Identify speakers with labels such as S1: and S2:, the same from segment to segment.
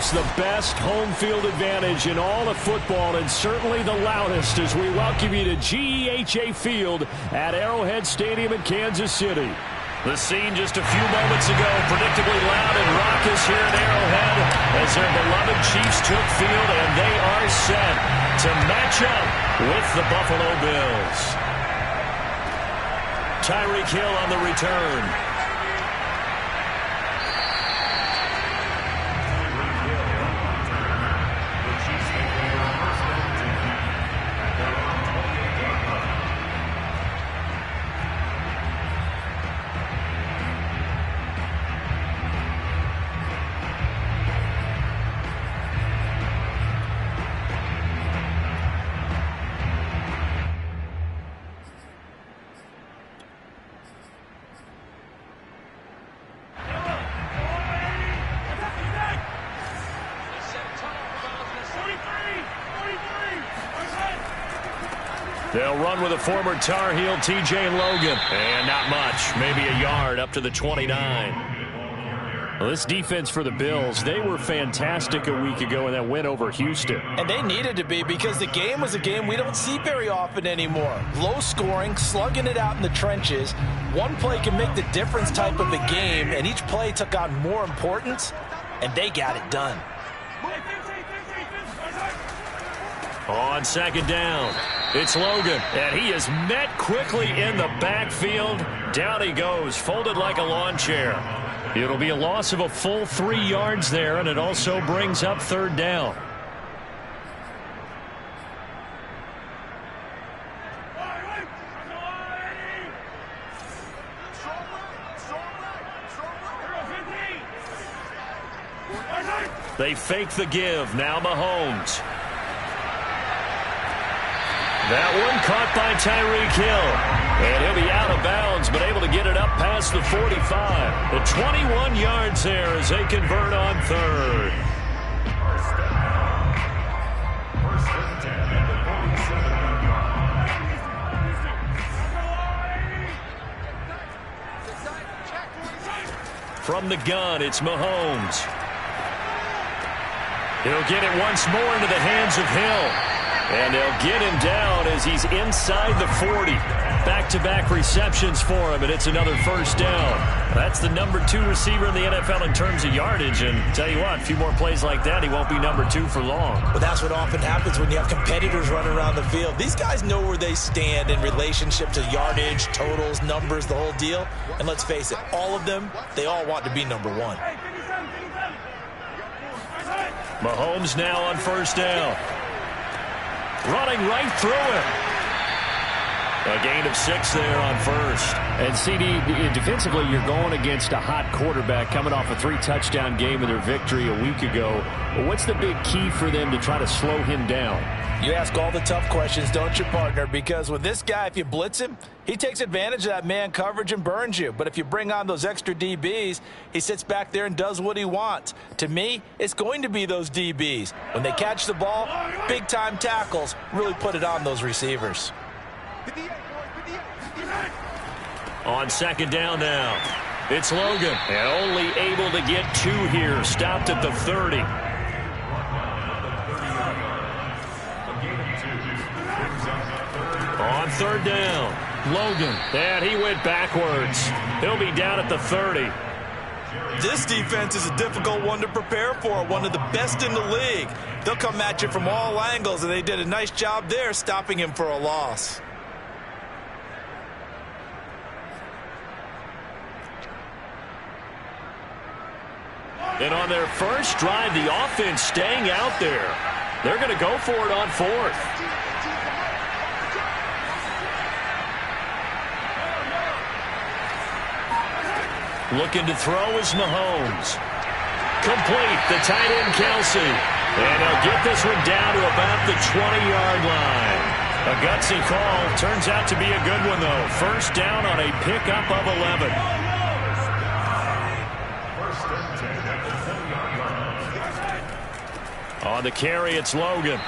S1: Perhaps the best home field advantage in all of football, and certainly the loudest, as we welcome you to GEHA Field at Arrowhead Stadium in Kansas City. The scene just a few moments ago, predictably loud and raucous here at Arrowhead as their beloved Chiefs took field, and they are set to match up with the Buffalo Bills. Tyreek Hill on the return. They'll run with a former Tar Heel, TJ Logan. And not much, maybe a yard up to the 29. Well, this defense for the Bills, they were fantastic a week ago in that win over Houston.
S2: And they needed to be, because the game was a game we don't see very often anymore. Low scoring, slugging it out in the trenches. One play can make the difference type of a game, and each play took on more importance, and they got it done.
S1: On second down, it's Logan, and he is met quickly in the backfield. Down he goes, folded like a lawn chair. It'll be a loss of a full 3 yards there, and it also brings up third down. They fake the give, now Mahomes. That one caught by Tyreek Hill. And he'll be out of bounds, but able to get it up past the 45. The 21 yards there as they convert on third. From the gun, it's Mahomes. He'll get it once more into the hands of Hill. And they'll get him down as he's inside the 40. Back-to-back receptions for him, and it's another first down. That's the number 2 receiver in the NFL in terms of yardage. And tell you what, a few more plays like that, he won't be number 2 for long.
S2: But that's what often happens when you have competitors running around the field. These guys know where they stand in relationship to yardage, totals, numbers, the whole deal. And let's face it, all of them, they all want to be number 1.
S1: Mahomes now on first down. Running right through him. A gain of 6 there on first. And CD, defensively, you're going against a hot quarterback coming off a 3-touchdown game in their victory a week ago. What's the big key for them to try to slow him down?
S2: You ask all the tough questions, don't you, partner? Because with this guy, if you blitz him, he takes advantage of that man coverage and burns you. But if you bring on those extra DBs, he sits back there and does what he wants. To me, it's going to be those DBs. When they catch the ball, big-time tackles really put it on those receivers.
S1: On second down now, it's Logan. And only able to get 2 here. Stopped at the 30. On third down, Logan. And he went backwards. He'll be down at the 30.
S2: This defense is a difficult one to prepare for, one of the best in the league. They'll come at you from all angles, and they did a nice job there stopping him for a loss.
S1: And on their first drive, the offense staying out there. They're going to go for it on 4th. Looking to throw is Mahomes. Complete, the tight end Kelsey. And he'll get this one down to about the 20-yard line. A gutsy call. Turns out to be a good one, though. First down on a pickup of 11. On the carry, it's Logan.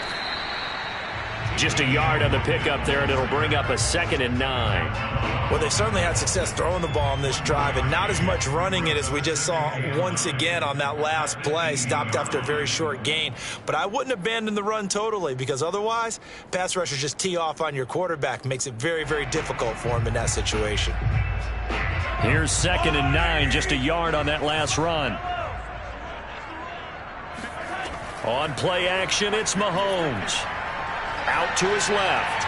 S1: just a yard on the pickup there, and it'll bring up a 2nd and 9.
S2: Well, they certainly had success throwing the ball on this drive, and not as much running it as we just saw once again on that last play. Stopped after a very short gain. But I wouldn't abandon the run totally, because otherwise, pass rushers just tee off on your quarterback. Makes it very, very difficult for him in that situation.
S1: Here's 2nd and 9, just a yard on that last run. On play action, it's Mahomes. Out to his left.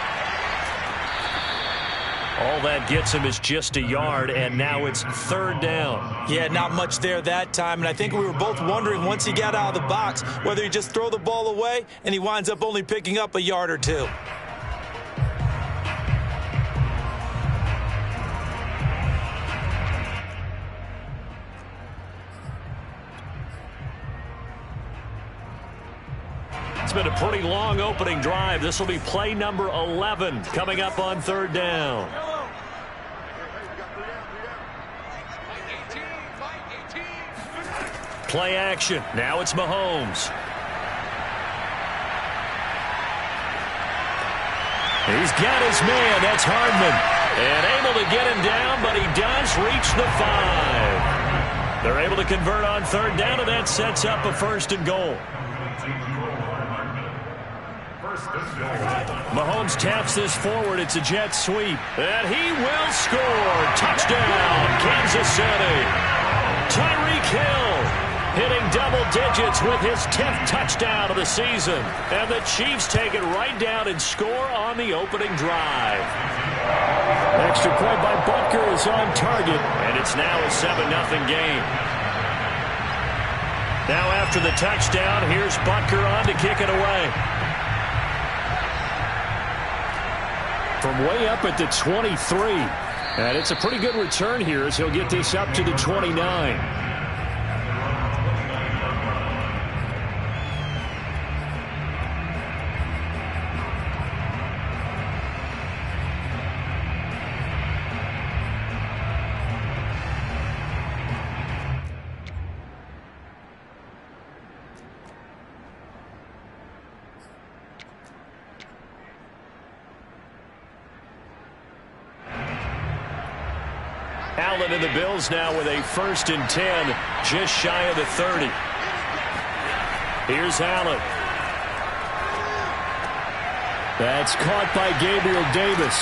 S1: All that gets him is just a yard, and now it's 3rd down.
S2: Yeah, not much there that time, and I think we were both wondering once he got out of the box whether he just throw the ball away, and he winds up only picking up a yard or two.
S1: It's been a pretty long opening drive. This will be play number 11 coming up on 3rd down. Play action. Now it's Mahomes. He's got his man. That's Hardman. And able to get him down, but he does reach the 5. They're able to convert on 3rd down, and that sets up a 1st and goal. Mahomes taps this forward. It's a jet sweep. And he will score. Touchdown, Kansas City. Tyreek Hill hitting double digits with his 10th touchdown of the season. And the Chiefs take it right down and score on the opening drive. Extra point by Butker is on target. And it's now a 7-0 game. Now after the touchdown, here's Butker on to kick it away. From way up at the 23. And it's a pretty good return here as he'll get this up to the 29. Allen and the Bills now with a 1st and 10, just shy of the 30. Here's Allen. That's caught by Gabriel Davis.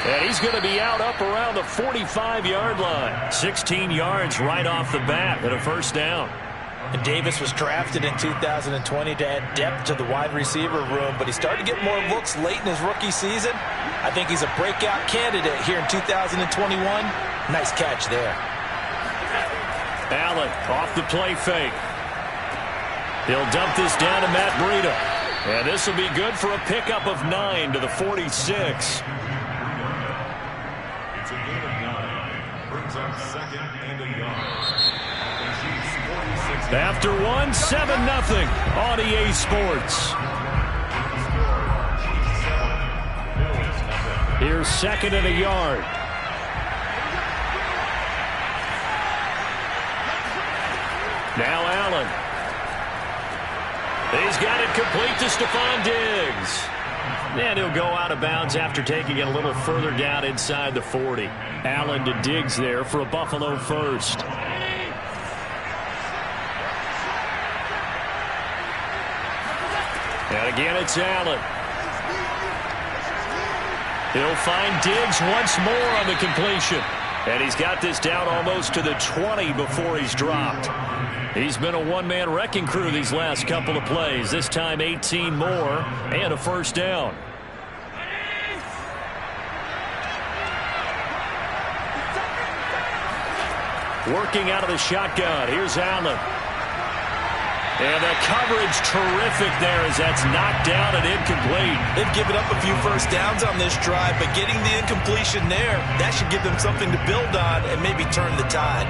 S1: And he's going to be out up around the 45-yard line. 16 yards right off the bat and a 1st down.
S2: And Davis was drafted in 2020 to add depth to the wide receiver room, but he started to get more looks late in his rookie season. I think he's a breakout candidate here in 2021. Nice catch there.
S1: Allen off the play fake. He'll dump this down to Matt Breida. And this will be good for a pickup of 9 to the 46.
S3: It's a gain of 9. Brings up 2nd and a yard.
S1: After 1, 7-0 on EA Sports. Here's 2nd and a yard. Now Allen. He's got it complete to Stephon Diggs. And he'll go out of bounds after taking it a little further down inside the 40. Allen to Diggs there for a Buffalo 1st. And again, it's Allen. He'll find Diggs once more on the completion. And he's got this down almost to the 20 before he's dropped. He's been a one-man wrecking crew these last couple of plays. This time 18 more and a 1st down. Working out of the shotgun. Here's Allen. And the coverage terrific there as that's knocked down and incomplete.
S2: They've given up a few 1st downs on this drive, but getting the incompletion there, that should give them something to build on and maybe turn the tide.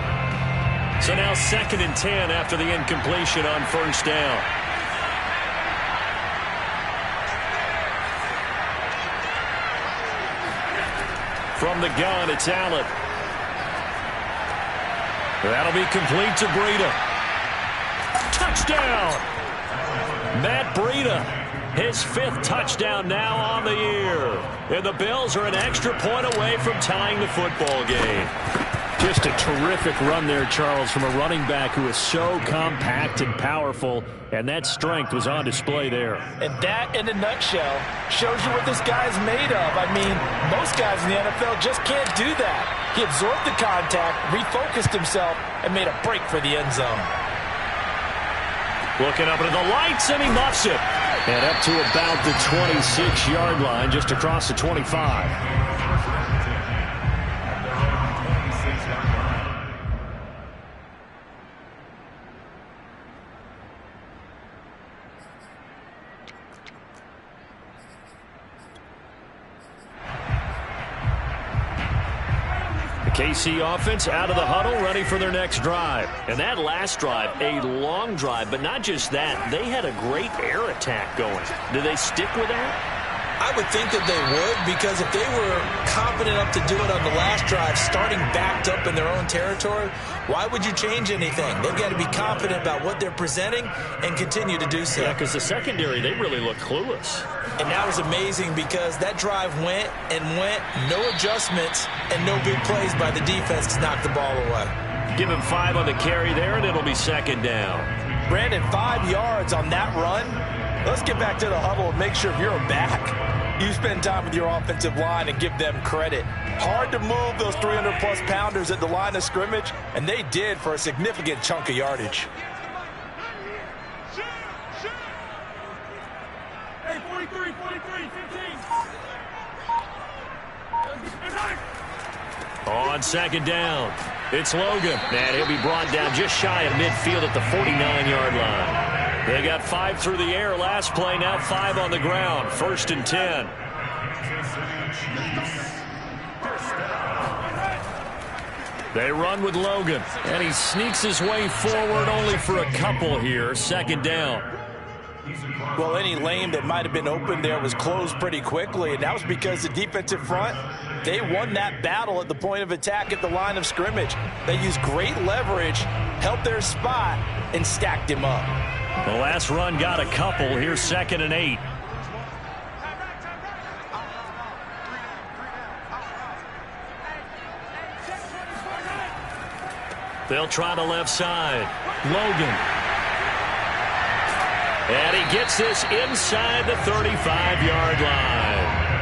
S1: So now 2nd and 10 after the incompletion on 1st down. From the gun, it's Allen. That'll be complete to Breida. Touchdown! Matt Breida His 5th touchdown now on the year. And the Bills are an extra point away from tying the football game. Just a terrific run there, Charles, from a running back who is so compact and powerful, and that strength was on display there.
S2: And that, in a nutshell, shows you what this guy's made of. I mean, most guys in the NFL just can't do that. He absorbed the contact, refocused himself, and made a break for the end zone.
S1: Looking up into the lights, and he muffs it. And up to about the 26-yard line, just across the 25. KC offense out of the huddle, ready for their next drive. And that last drive, a long drive, but not just that. They had a great air attack going. Do they stick with that?
S2: I would think that they would, because if they were confident enough to do it on the last drive, starting backed up in their own territory, why would you change anything? They've got to be confident about what they're presenting and continue to do so.
S1: Yeah, because the secondary, they really look clueless.
S2: And that was amazing because that drive went and went, no adjustments, and no big plays by the defense to knock the ball away.
S1: Give him 5 on the carry there, and it'll be 2nd down.
S2: Brandon, 5 yards on that run. Let's get back to the huddle and make sure you're back. You spend time with your offensive line and give them credit. Hard to move those 300-plus pounders at the line of scrimmage, and they did for a significant chunk of yardage.
S4: Hey, 43, 15.
S1: On 2nd down, it's Logan. And he'll be brought down just shy of midfield at the 49-yard line. They got 5 through the air last play, now 5 on the ground. 1st and 10. They run with Logan, and he sneaks his way forward only for a couple here. 2nd down.
S2: Well, any lane that might have been open there was closed pretty quickly, and that was because the defensive front, they won that battle at the point of attack at the line of scrimmage. They used great leverage, held their spot, and stacked him up.
S1: The last run got a couple. Here's 2nd and 8. They'll try the left side. Logan. And he gets this inside the 35-yard line.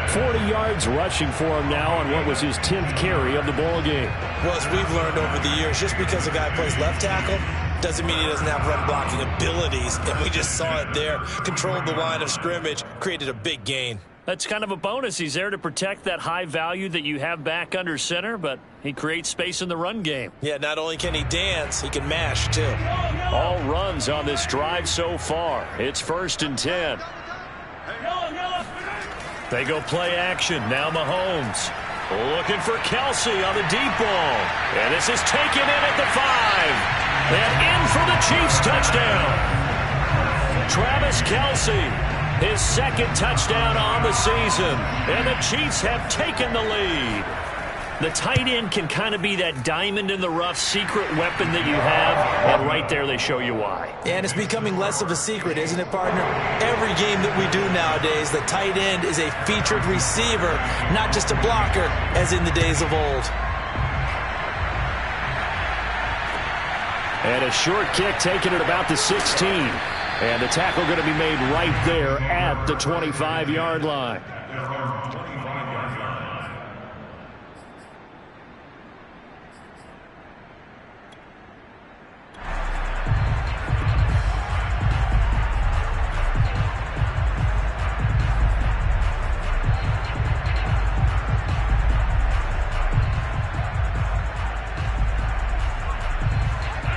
S1: 40 yards rushing for him now on what was his 10th carry of the ball game.
S2: Well, as we've learned over the years, just because a guy plays left tackle doesn't mean he doesn't have run blocking abilities, and we just saw it there. Controlled the line of scrimmage, created a big gain.
S1: That's kind of a bonus. He's there to protect that high value that you have back under center, but he creates space in the run game.
S2: Yeah, not only can he dance, he can mash too.
S1: All runs on this drive so far. It's 1st and 10. They go play action. Now Mahomes looking for Kelsey on the deep ball. And this is taken in at the 5. And in for the Chiefs touchdown. Travis Kelsey, his 2nd touchdown on the season. And the Chiefs have taken the lead. The tight end can kind of be that diamond in the rough secret weapon that you have. And right there they show you why.
S2: And it's becoming less of a secret, isn't it, partner? Every game that we do nowadays, the tight end is a featured receiver, not just a blocker, as in the days of old.
S1: And a short kick taken at about the 16. And the tackle going to be made right there at the 25-yard line.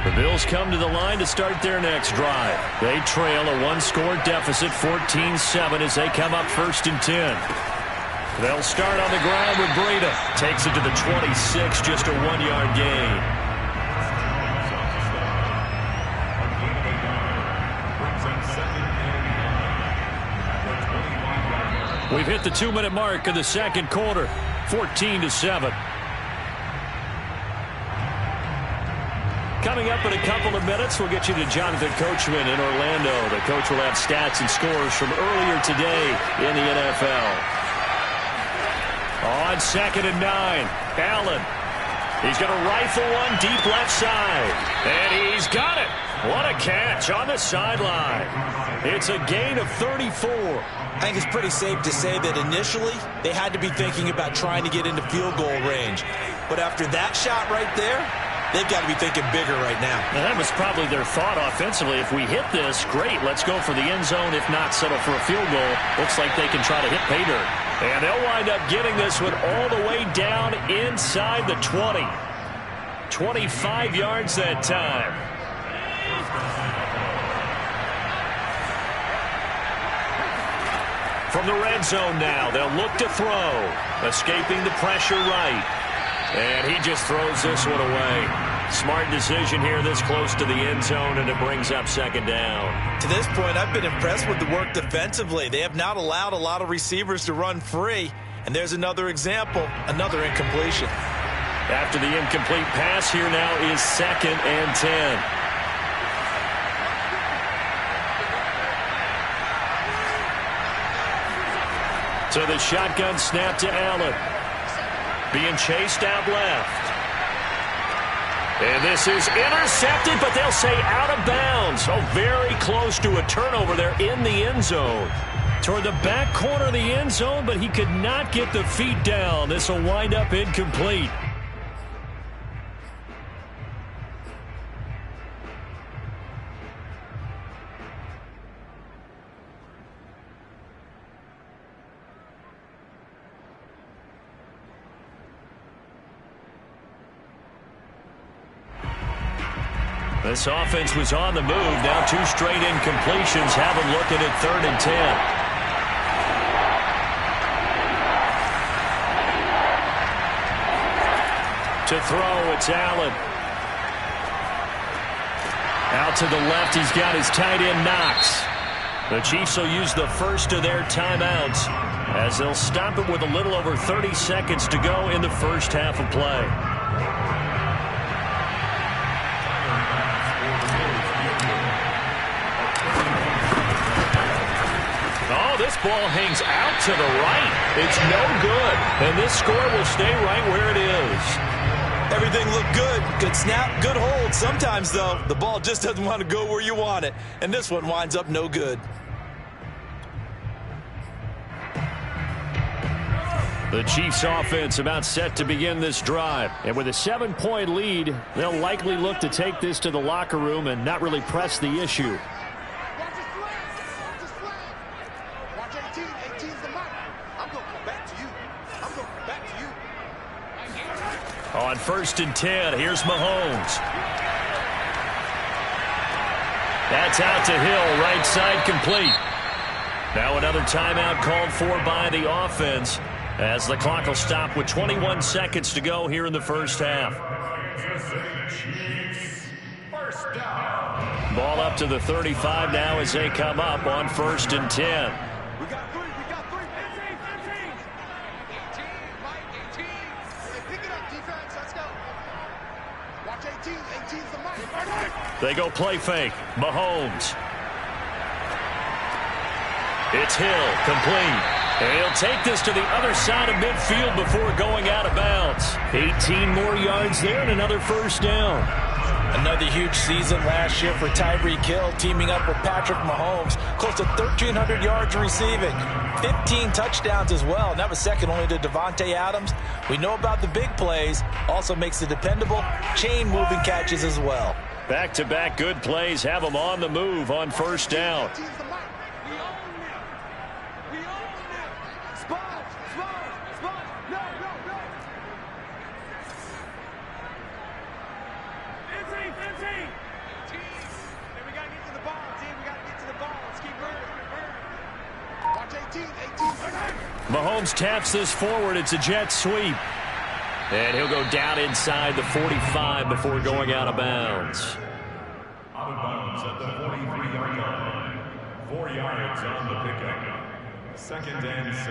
S1: The Bills come to the line to start their next drive. They trail a 1-score deficit, 14-7, as they come up 1st and 10. They'll start on the ground with Breida. Takes it to the 26, just a 1-yard gain. We've hit the 2-minute mark of the 2nd quarter, 14-7. Coming up in a couple of minutes, we'll get you to Jonathan Coachman in Orlando. The coach will have stats and scores from earlier today in the NFL. On 2nd and 9, Allen. He's going to rifle one deep left side. And he's got it. What a catch on the sideline. It's a gain of 34.
S2: I think it's pretty safe to say that initially they had to be thinking about trying to get into field goal range. But after that shot right there, they've got to be thinking bigger right now.
S1: And that was probably their thought offensively. If we hit this, great. Let's go for the end zone. If not, settle for a field goal. Looks like they can try to hit pay dirt. And they'll wind up getting this one all the way down inside the 20. 25 yards that time. From the red zone now, they'll look to throw. Escaping the pressure right. And he just throws this one away. Smart decision here this close to the end zone, and it brings up 2nd down.
S2: To this point, I've been impressed with the work defensively. They have not allowed a lot of receivers to run free. And there's another example, another incompletion.
S1: After the incomplete pass, here now is 2nd and 10. So the shotgun snap to Allen. Being chased out left. And this is intercepted, but they'll say out of bounds. Oh, very close to a turnover there in the end zone. Toward the back corner of the end zone, but he could not get the feet down. This will wind up incomplete. This offense was on the move. Now 2 straight incompletions have them looking at 3rd and 10. To throw, it's Allen. Out to the left, he's got his tight end Knox. The Chiefs will use the first of their timeouts as they'll stop it with a little over 30 seconds to go in the first half of play. This ball hangs out to the right. It's no good. And this score will stay right where it is.
S2: Everything looked good. Good snap, good hold. Sometimes, though, the ball just doesn't want to go where you want it. And this one winds up no good.
S1: The Chiefs offense about set to begin this drive. And with a 7-point lead, they'll likely look to take this to the locker room and not really press the issue. On 1st and 10, here's Mahomes. That's out to Hill, right side complete. Now another timeout called for by the offense as the clock will stop with 21 seconds to go here in the first half. Ball up to the 35 now as they come up on 1st and 10. They go play fake. Mahomes. It's Hill, complete. And he'll take this to the other side of midfield before going out of bounds. 18 more yards there and another first down.
S2: Another huge season last year for Tyreek Hill, teaming up with Patrick Mahomes. Close to 1,300 yards receiving. 15 touchdowns as well, and that was second only to Davante Adams. We know about the big plays. Also makes the dependable chain-moving catches as well.
S1: Back-to-back good plays have them on the move on first down. Mahomes taps this forward. It's a jet sweep. And he'll go down inside the 45 before going out of bounds.
S3: Out of bounds at the 43-yard line. 4 yards on the pickup. 2nd and 6.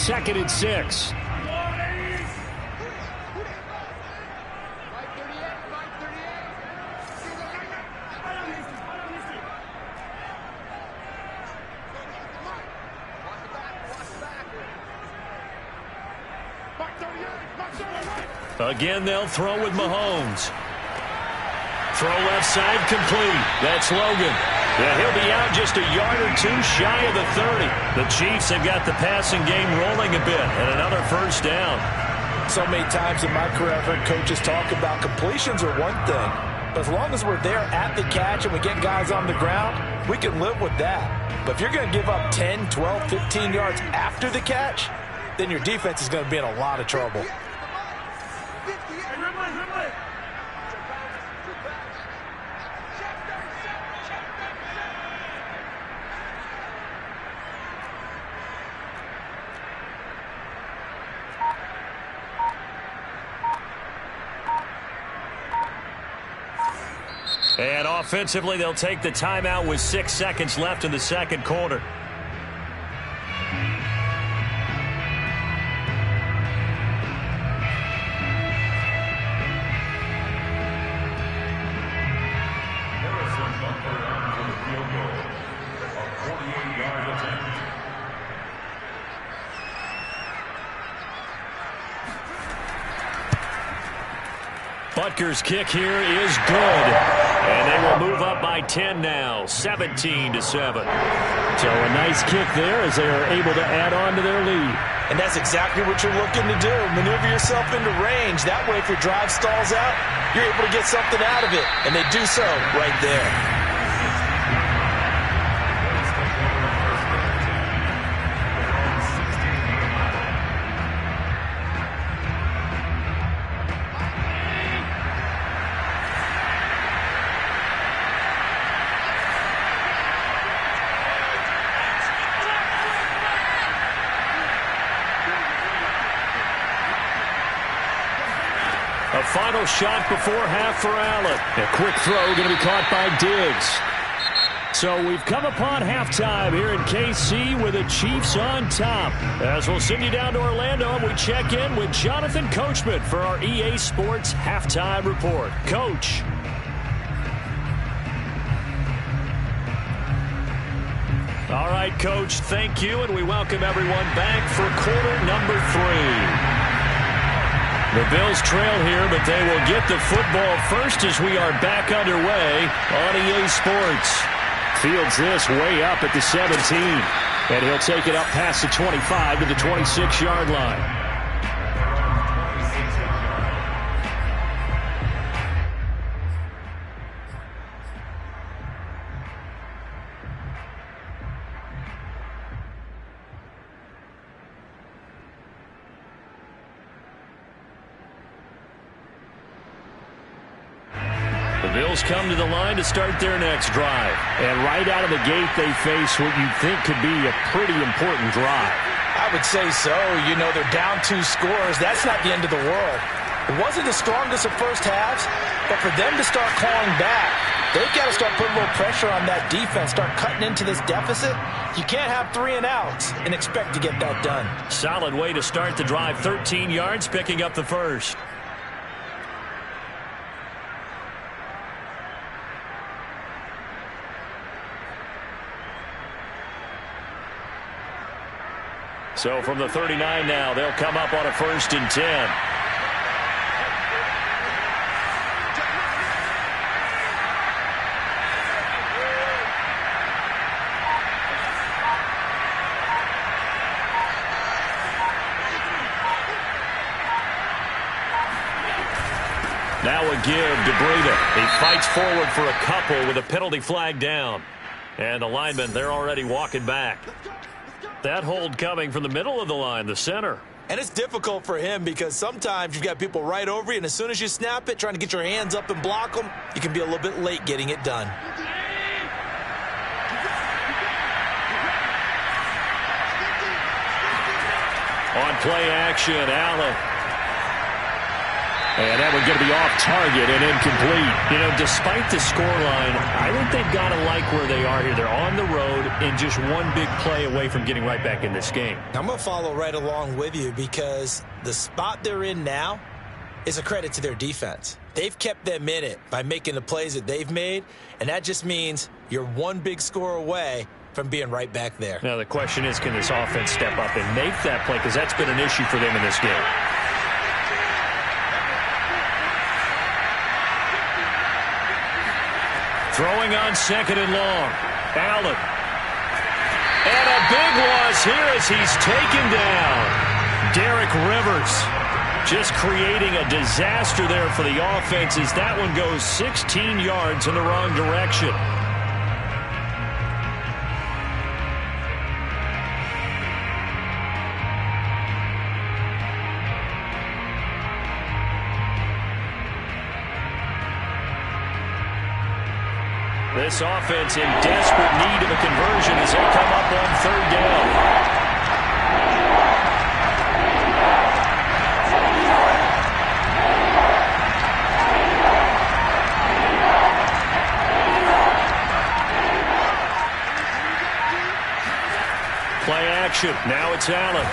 S1: 2nd and 6. Again, they'll throw with Mahomes. Throw left side complete. That's Logan. Yeah, he'll be out just a yard or two shy of the 30. The Chiefs have got the passing game rolling a bit, and another first down.
S2: So many times in my career, I've heard coaches talk about completions are one thing, but as long as we're there at the catch and we get guys on the ground, we can live with that. But if you're going to give up 10, 12, 15 yards after the catch, then your defense is going to be in a lot of trouble.
S1: And offensively, they'll take the timeout with 6 seconds left in the second quarter.
S3: Harrison Butker on for the field goal. A 48-yard attempt.
S1: Butker's kick here is good. And they will move up by 10 now, 17-7. So a nice kick there as they are able to add on to their lead.
S2: And that's exactly what you're looking to do. Maneuver yourself into range. That way, if your drive stalls out, you're able to get something out of it. And they do so right there.
S1: A final shot before half for Allen. A quick throw going to be caught by Diggs. So we've come upon halftime here in KC with the Chiefs on top. As we'll send you down to Orlando, and we check in with Jonathan Coachman for our EA Sports Halftime Report. Coach. All right, Coach, thank you, and we welcome everyone back for quarter number 3. The Bills trail here, but they will get the football first as we are back underway on EA Sports. Fields this way up at the 17, and he'll take it up past the 25 to the 26-yard line. The Bills come to the line to start their next drive. And right out of the gate, they face what you think could be a pretty important drive.
S2: I would say so. You know, they're down 2 scores. That's not the end of the world. It wasn't the strongest of first halves, but for them to start clawing back, they've got to start putting a little pressure on that defense, start cutting into this deficit. You can't have 3 and outs and expect to get that done.
S1: Solid way to start the drive. 13 yards, picking up the first. So from the 39 now, they'll come up on a 1st and 10. Now a give to Breida. He fights forward for a couple with a penalty flag down. And the linemen, they're already walking back. That hold coming from the middle of the line, the center.
S2: And it's difficult for him because sometimes you've got people right over you, and as soon as you snap it, trying to get your hands up and block them, you can be a little bit late getting it done.
S1: On play action, Allen. And that would going to be off target and incomplete. You know, despite the scoreline, I think they've got to like where they are here. They're on the road and just one big play away from getting right back in this game.
S2: I'm going to follow right along with you because the spot they're in now is a credit to their defense. They've kept them in it by making the plays that they've made, and that just means you're one big score away from being right back there.
S1: Now the question is, can this offense step up and make that play? Because that's been an issue for them in this game. Throwing on second and long. Allen. And a big loss here as he's taken down. Derek Rivers just creating a disaster there for the offense as that one goes 16 yards in the wrong direction. This offense in desperate need of a conversion as they come up on third down. Play action. Now it's Allen.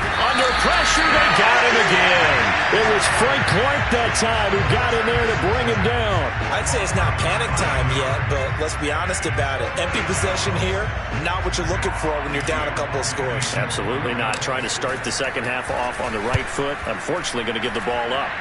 S1: Under pressure, they got him again. It was Frank Clark that time who got in there to bring him down.
S2: I'd say it's not panic time yet, but let's be honest about it. Empty possession here, not what you're looking for when you're down a couple of scores.
S1: Absolutely not. Trying to start the second half off on the right foot. Unfortunately, going to give the ball up.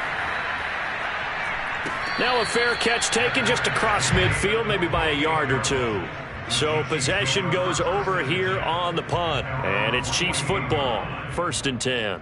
S1: Now a fair catch taken just across midfield, maybe by a yard or two. So possession goes over here on the punt. And it's Chiefs football. 1st and 10.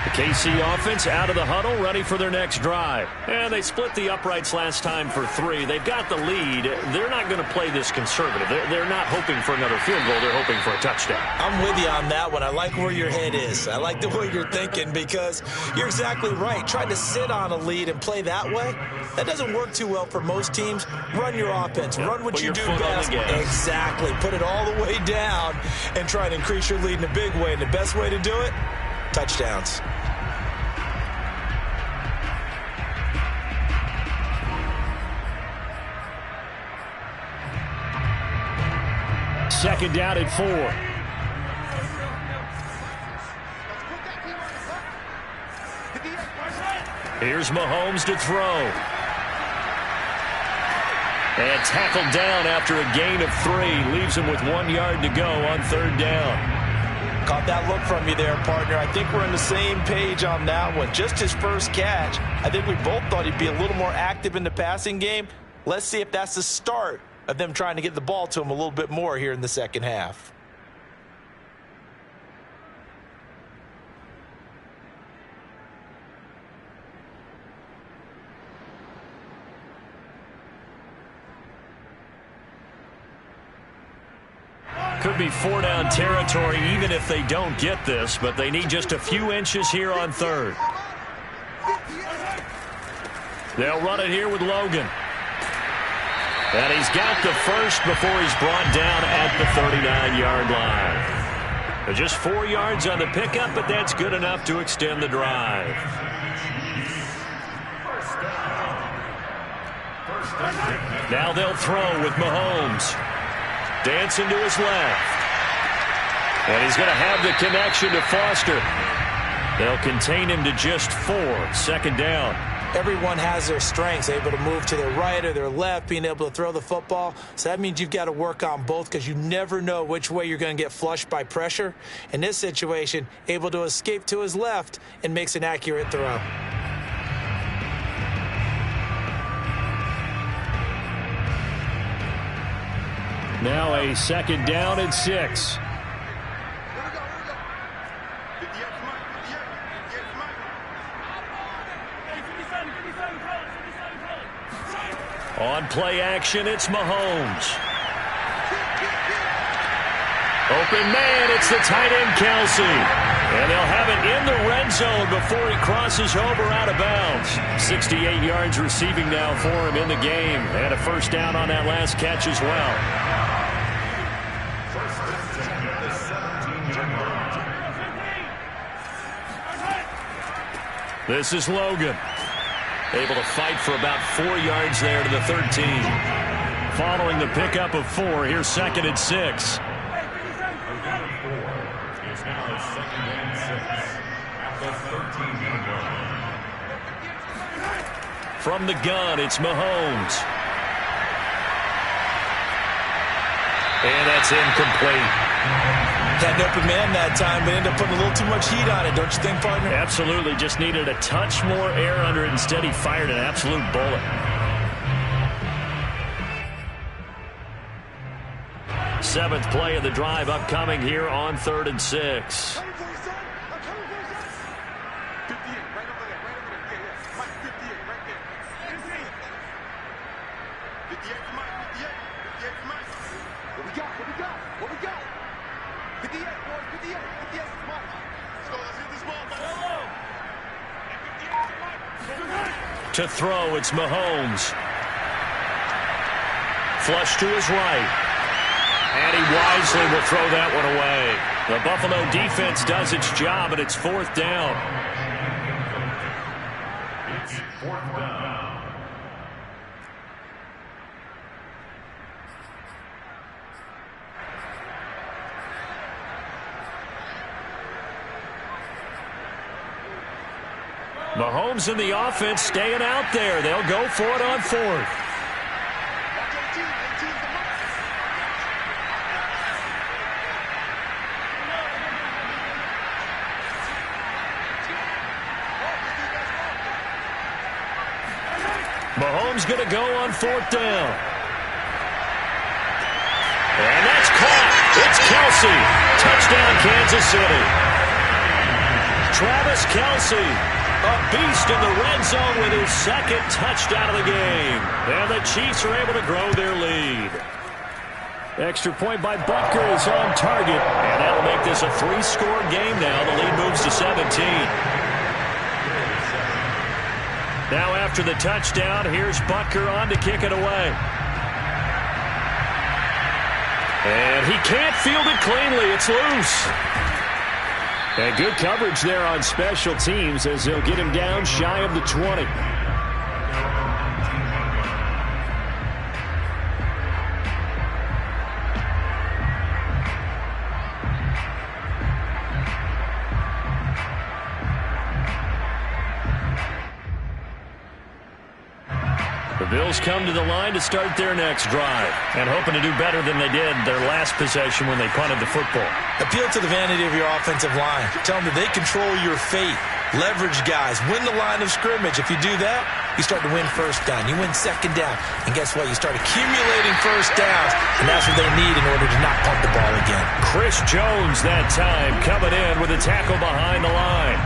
S1: The KC offense out of the huddle, ready for their next drive. And they split the uprights last time for 3. They've got the lead. They're not going to play this conservative. They're not hoping for another field goal. They're hoping for a touchdown.
S2: I'm with you on that one. I like where your head is. I like the way you're thinking because you're exactly right. Trying to sit on a lead and play that way, that doesn't work too well for most teams. Run your offense. Run what you do best. Exactly. Put it all the way down and try to increase your lead in a big way. And the best way to do it, touchdowns.
S1: Second down at 4. Here's Mahomes to throw. And tackled down after a gain of 3. Leaves him with 1 yard to go on third down.
S2: Caught that look from you there, partner. I think we're on the same page on that one. Just his first catch. I think we both thought he'd be a little more active in the passing game. Let's see if that's the start of them trying to get the ball to him a little bit more here in the second half.
S1: Could be 4-down territory even if they don't get this, but they need just a few inches here on third. They'll run it here with Logan. And he's got the first before he's brought down at the 39-yard line. Just 4 yards on the pickup, but that's good enough to extend the drive. Now they'll throw with Mahomes. Dancing to his left. And he's going to have the connection to Foster. They'll contain him to just 4. Second down.
S2: Everyone has their strengths, able to move to their right or their left, being able to throw the football. So that means you've got to work on both because you never know which way you're going to get flushed by pressure. In this situation, able to escape to his left and makes an accurate throw.
S1: Now a second down and 6. On play action, it's Mahomes. Open man, it's the tight end, Kelsey. And they'll have it in the red zone before he crosses over out of bounds. 68 yards receiving now for him in the game. And a first down on that last catch as well. This is Logan. Able to fight for about 4 yards there to the 13. Following the pickup of 4, here's 2nd and 6.
S3: It's now 2nd and 6 at the 13-yard line.
S1: From the gun, it's Mahomes. And that's incomplete.
S2: Had an open man that time, but ended up putting a little too much heat on it, don't you think, partner?
S1: Absolutely. Just needed a touch more air under it. Instead, he fired an absolute bullet. Seventh play of the drive upcoming here on 3rd and 6. To throw, it's Mahomes. Flush to his right. And he wisely will throw that one away. The Buffalo defense does its job, and it's 4th down.
S3: It's 4th down.
S1: Mahomes and the offense staying out there. They'll go for it on 4th. Mahomes going to go on 4th down. And that's caught. It's Kelce. Touchdown, Kansas City. Travis Kelce. A beast in the red zone with his 2nd touchdown of the game. And the Chiefs are able to grow their lead. Extra point by Butker is on target. And that'll make this a 3-score game now. The lead moves to 17. Now after the touchdown, here's Butker on to kick it away. And he can't field it cleanly. It's loose. And good coverage there on special teams as they'll get him down shy of the 20. The Bills come to the line to start their next drive and hoping to do better than they did their last possession when they punted the football.
S2: Appeal to the vanity of your offensive line. Tell them that they control your fate. Leverage guys. Win the line of scrimmage. If you do that, you start to win 1st down. You win 2nd down. And guess what? You start accumulating 1st downs. And that's what they need in order to not punt the ball again.
S1: Chris Jones that time coming in with a tackle behind the line.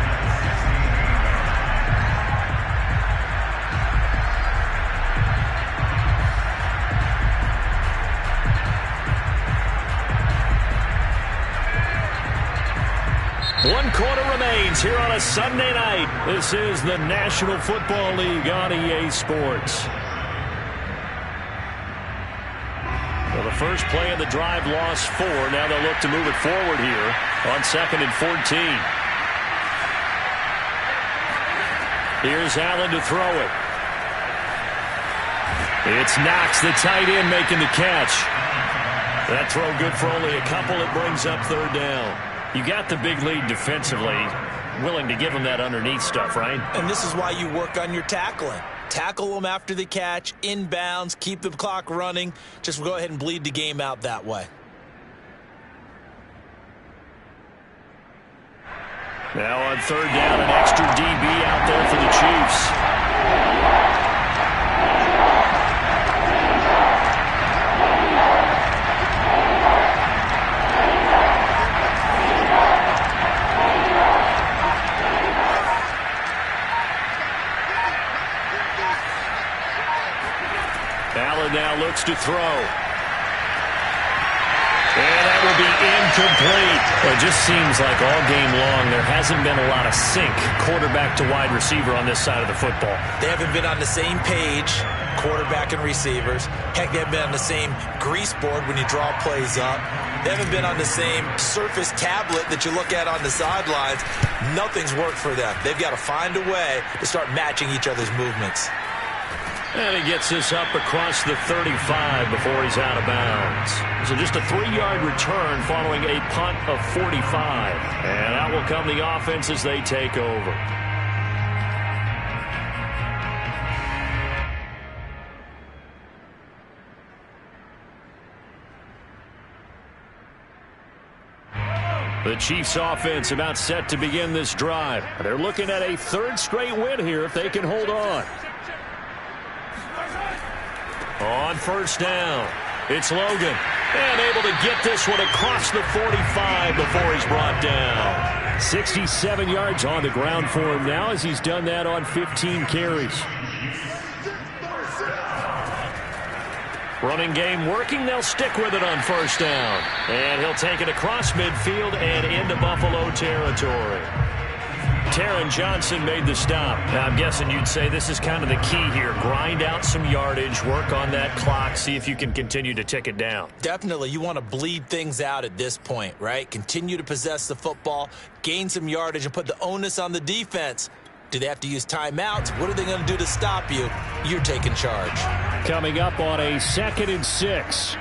S1: One quarter remains here on a Sunday night. This is the National Football League on EA Sports. Well, the first play of the drive lost 4. Now they'll look to move it forward here on 2nd and 14. Here's Allen to throw it. It's Knox, the tight end, making the catch. That throw good for only a couple. It brings up 3rd down. You got the big lead defensively, willing to give them that underneath stuff, right?
S2: And this is why you work on your tackling. Tackle them after the catch, inbounds, keep the clock running. Just go ahead and bleed the game out that way.
S1: Now on 3rd down, an extra DB out there for the Chiefs. Allen now looks to throw. And that will be incomplete. Well, it just seems like all game long there hasn't been a lot of sync quarterback to wide receiver on this side of the football.
S2: They haven't been on the same page, quarterback and receivers. Heck, they haven't been on the same grease board when you draw plays up. They haven't been on the same Surface tablet that you look at on the sidelines. Nothing's worked for them. They've got to find a way to start matching each other's movements.
S1: And he gets this up across the 35 before he's out of bounds. So just a 3-yard return following a punt of 45. And out will come the offense as they take over. The Chiefs offense about set to begin this drive. They're looking at a 3rd straight win here if they can hold on. On 1st down, it's Logan. And able to get this one across the 45 before he's brought down. 67 yards on the ground for him now as he's done that on 15 carries. Running game working. They'll stick with it on 1st down. And he'll take it across midfield and into Buffalo territory. Taron Johnson made the stop. Now, I'm guessing you'd say this is kind of the key here. Grind out some yardage, work on that clock, see if you can continue to tick it down.
S2: Definitely. You want to bleed things out at this point, right? Continue to possess the football, gain some yardage, and put the onus on the defense. Do they have to use timeouts? What are they going to do to stop you? You're taking charge.
S1: Coming up on a 2nd and 6.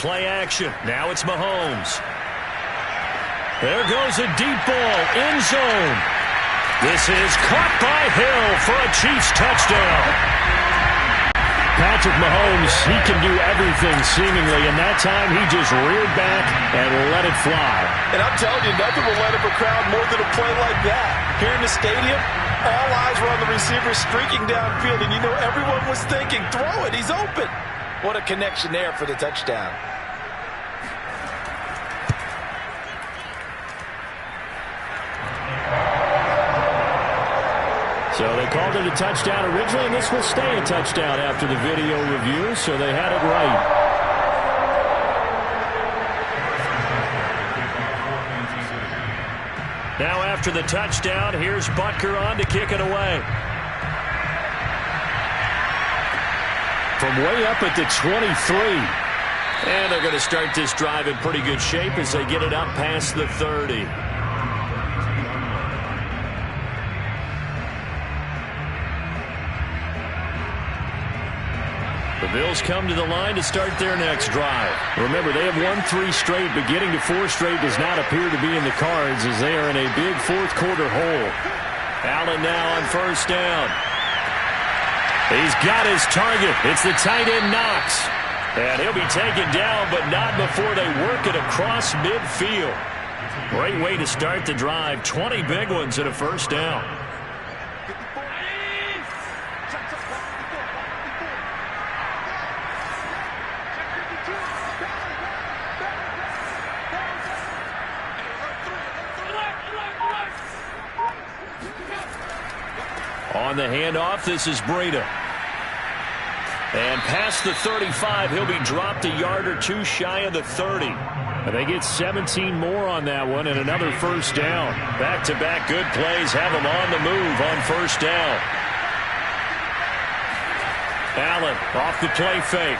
S1: Play action. Now it's Mahomes. There goes a deep ball. End zone. This is caught by Hill for a Chiefs touchdown. Patrick Mahomes, he can do everything seemingly, and that time he just reared back and let it fly.
S2: And I'm telling you, nothing will light up a crowd more than a play like that. Here in the stadium, all eyes were on the receiver streaking downfield, and you know everyone was thinking, throw it, he's open. What a connection there for the touchdown.
S1: So they called it a touchdown originally, and this will stay a touchdown after the video review, so they had it right. Now after the touchdown, here's Butker on to kick it away. From way up at the 23. And they're going to start this drive in pretty good shape as they get it up past the 30. The Bills come to the line to start their next drive. Remember, they have won 3 straight, but getting to 4 straight does not appear to be in the cards as they are in a big 4th quarter hole. Allen now on 1st down. He's got his target. It's the tight end Knox. And he'll be taken down, but not before they work it across midfield. Great way to start the drive. 20 big ones at a 1st down. On the handoff, this is Breida. And past the 35, he'll be dropped a yard or 2 shy of the 30. And they get 17 more on that one and another 1st down. Back-to-back good plays have them on the move on 1st down. Allen off the play fake.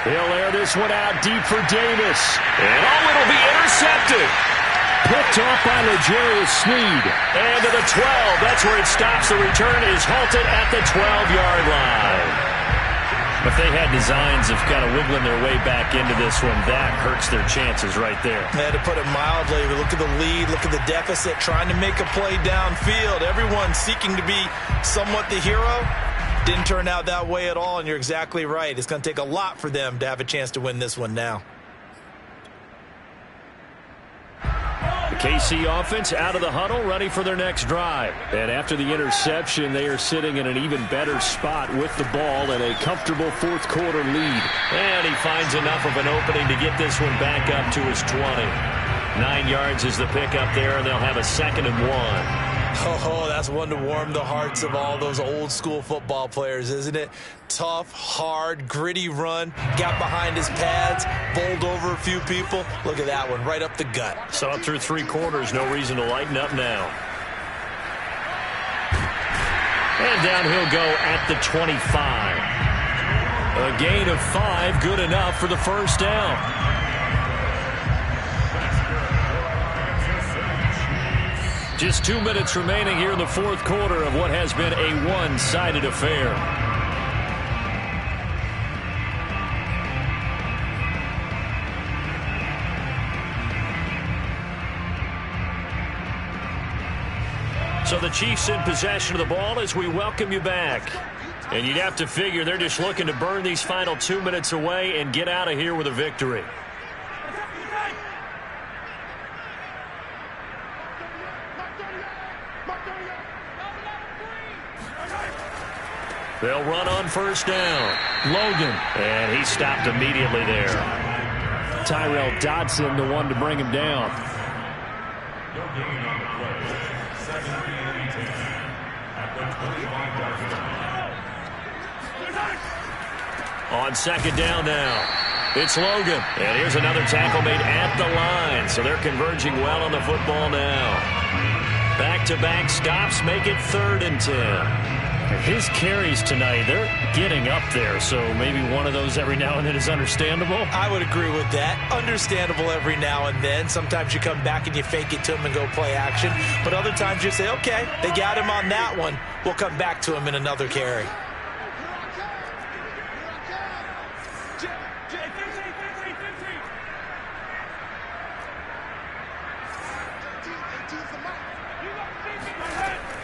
S1: He'll air this one out deep for Davis. And it'll be intercepted. Picked off by L'Jarius Sneed. And to the 12. That's where it stops. The return is halted at the 12-yard line. If they had designs of kind of wiggling their way back into this one, that hurts their chances right there.
S2: Yeah, to put it mildly, look at the lead, look at the deficit, trying to make a play downfield. Everyone seeking to be somewhat the hero. Didn't turn out that way at all, and you're exactly right. It's going to take a lot for them to have a chance to win this one now.
S1: The KC offense out of the huddle, ready for their next drive. And after the interception, they are sitting in an even better spot with the ball and a comfortable 4th quarter lead. And he finds enough of an opening to get this one back up to his 20. 9 yards is the pickup there, and they'll have a 2nd and 1.
S2: Oh, that's one to warm the hearts of all those old school football players, isn't it? Tough, hard, gritty run, got behind his pads, bowled over a few people. Look at that one, right up the gut.
S1: So up through 3 quarters, no reason to lighten up now. And down he'll go at the 25. A gain of 5, good enough for the first down. Just 2 minutes remaining here in the 4th quarter of what has been a one-sided affair. So the Chiefs in possession of the ball as we welcome you back. And you'd have to figure they're just looking to burn these final 2 minutes away and get out of here with a victory. They'll run on first down. Logan. And he stopped immediately there. Tyrell Dodson, the one to bring him down.
S3: No gain on the play. Second and 10 at the 25-yard line.
S1: On second down now. It's Logan. And here's another tackle made at the line. So they're converging well on the football now. Back-to-back stops make it 3rd and 10. His carries tonight, they're getting up there, so maybe one of those every now and then is understandable.
S2: I would agree with that. Understandable every now and then. Sometimes you come back and you fake it to him and go play action. But other times you say, okay, they got him on that one. We'll come back to him in another carry.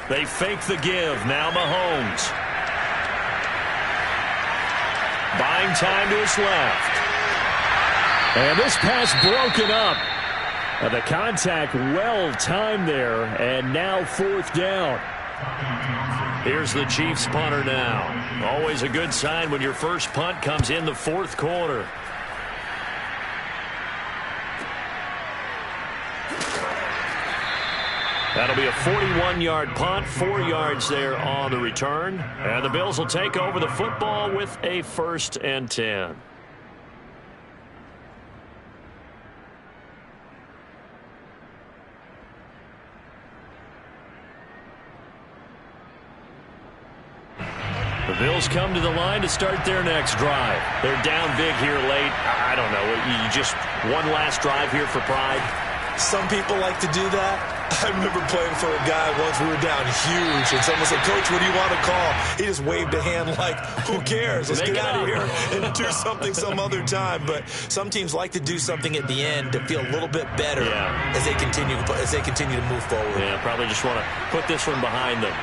S1: They fake the give. Now Mahomes. Buying time to his left. And this pass broken up. The contact well timed there. And now 4th down. Here's the Chiefs punter now. Always a good sign when your first punt comes in the 4th quarter. That'll be a 41-yard punt, 4 yards there on the return. And the Bills will take over the football with a 1st and 10. The Bills come to the line to start their next drive. They're down big here late. I don't know. You just one last drive here for pride.
S2: Some people like to do that. I remember playing for a guy once. We were down huge, and someone said, "Coach, what do you want to call?" He just waved a hand like, who cares? Let's get out of here and do something some other time. But some teams like to do something at the end to feel a little bit better as they continue to move forward.
S1: Yeah, probably just want to put this one behind them.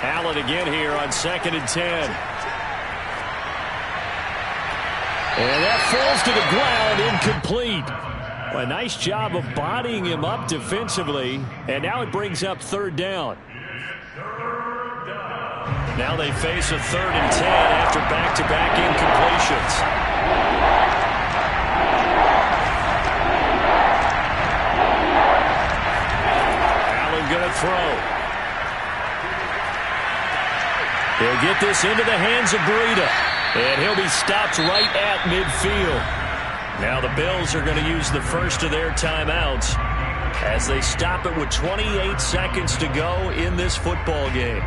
S1: Allen again here on 2nd and 10. And that falls to the ground, incomplete. A nice job of bodying him up defensively. And now it brings up 3rd down. Now they face a 3rd and 10 after back-to-back incompletions. Allen going to throw. He'll get this into the hands of Breida. And he'll be stopped right at midfield. Now the Bills are going to use the first of their timeouts as they stop it with 28 seconds to go in this football game.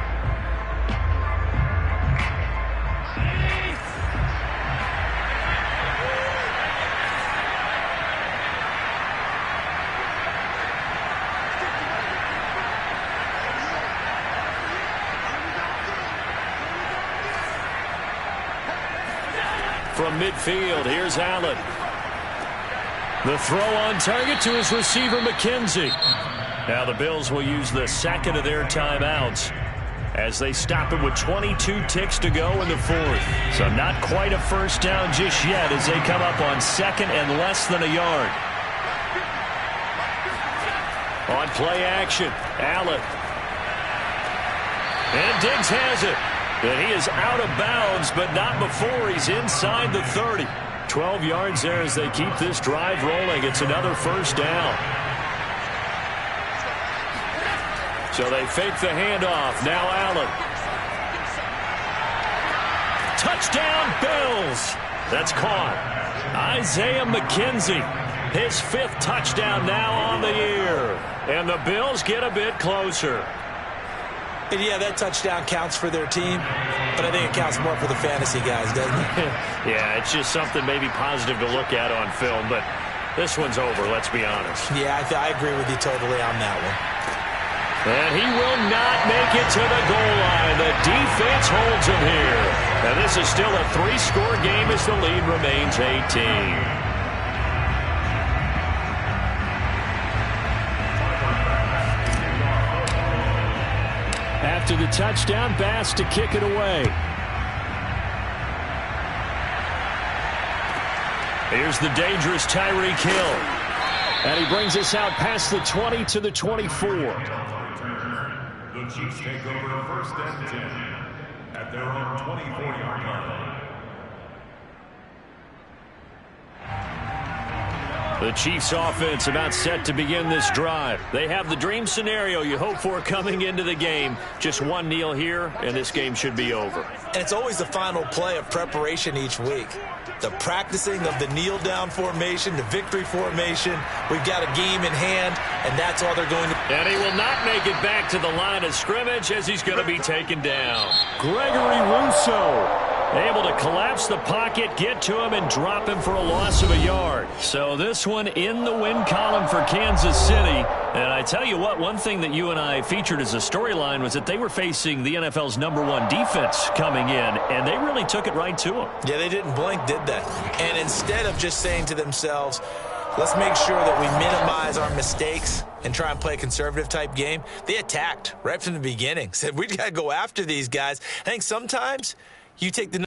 S1: From midfield, here's Allen. The throw on target to his receiver, McKenzie. Now the Bills will use the second of their timeouts as they stop it with 22 ticks to go in the 4th. So not quite a first down just yet as they come up on 2nd and less than a yard. On play action, Allen. And Diggs has it. And he is out of bounds, but not before he's inside the 30. 12 yards there as they keep this drive rolling. It's another first down. So they fake the handoff. Now Allen. Touchdown, Bills. That's caught. Isaiah McKenzie. His 5th touchdown now on the year. And the Bills get a bit closer.
S2: And yeah, that touchdown counts for their team, but I think it counts more for the fantasy guys, doesn't it?
S1: Yeah, it's just something maybe positive to look at on film, but this one's over, let's be honest.
S2: Yeah, I agree with you totally on that one.
S1: And he will not make it to the goal line. The defense holds him here. And this is still a 3-score game as the lead remains 18. After the touchdown, Bass to kick it away. Here's the dangerous Tyreek Hill. And he brings us out past the 20 to the 24.
S3: The Chiefs take over 1st and 10 at their own 24-yard line.
S1: The Chiefs offense about set to begin this drive. They have the dream scenario you hope for coming into the game. Just one kneel here, and this game should be over.
S2: And it's always the final play of preparation each week. The practicing of the kneel-down formation, the victory formation. We've got a game in hand, and that's all they're going to.
S1: And he will not make it back to the line of scrimmage as he's going to be taken down. Gregory Rousseau able to collapse the pocket, get to him, and drop him for a loss of a yard. So this one in the win column for Kansas City. And I tell you what, one thing that you and I featured as a storyline was that they were facing the NFL's #1 defense coming in, and they really took it right to them.
S2: Yeah, they didn't blink, did they? And instead of just saying to themselves, let's make sure that we minimize our mistakes and try and play a conservative-type game, they attacked right from the beginning. Said, we got to go after these guys. I think sometimes you take the